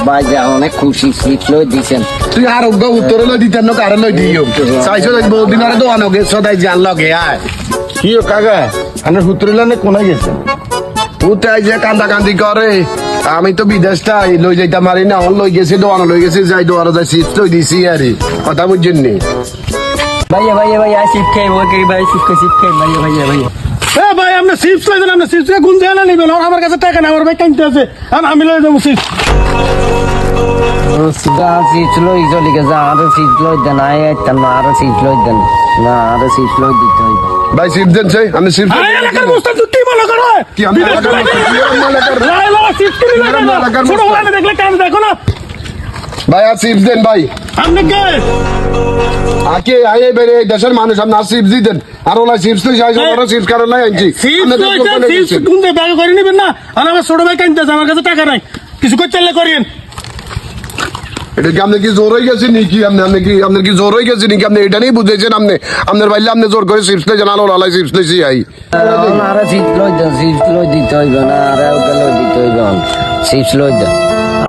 ভাই যে অনেক খুশি সিট লই দিছেন। তুই আর উত্তরে লই দিতেন না কারে লই দিও চাইছো বহুদিন আরে তো আনো গেছ সদাই জান লগে আয় কি ও কাকা আমরা হুতরিলানে কোনায় গেছেন? উঠাই যে কান্দা কান্দি করে আমি তো বিদেশটা লই যাইতে পারি না লই গেছি দোয়ানো লই গেছি যাই দোয়ানো যাই সিট লই দিছি আরে কথা বুঝছেন নি ভাইয়া ভাইয়া ভাইয়া সিট খাই ওকে ভাই সিট খাই ভাইয়া ভাইয়া ভাইয়া। ভাই আপনি চিপস লইছেন, আপনি চিপস কোন জায়গা নেবেন? আমার কাছে টাকা না, আমার ভাই কিনতে আছে, আমি লই যাবো চিপস। সিট লই চলে গেছে, আরো সিট লই দেন, আরো সিট লই দেন না, আরো সিট লই দিতে হইবে। ভাই সিট দেন চাই আমি সিট আরে এলাকার বস্তা তুই কি মনে করো? কি আমি এলাকার মধ্যে কি আমি এলাকার লাই লাই চিপস কিনে কি আমি এলাকার ছোট মধ্যে? ভাই দেখলে কাম দেখো না। ভাই আর সিট দেন ভাই আপনি কে? আকে আয়ে বেরে দেশের মানুষ আপনি আর সিট দেন আর ওলা চিপস তো যাই ওরা চিপস কারণ নাই আনছি চিপস লইছেন, চিপস কোন দে ব্যাগ করে নেবেন না? আর আমার ছোট ভাই কিনতে আছে, আমার কাছে টাকা নাই, কিছু করতে চাইলে করেন। এটা কি আপনি কি জোর হয়ে গেছে নাকি আপনার কি জোর হয়ে গেছে নাকি আপনি এটা নিয়ে বুঝেছেন আপনি আপনার বাইলে আপনি জোর করে চিপস লই জানালো লালাই চিপস লইছি আই আরো সিট লই দেন, সিট লই দিতে হইবে না, আরো লই দিতে হইবে, সিট লই দেন।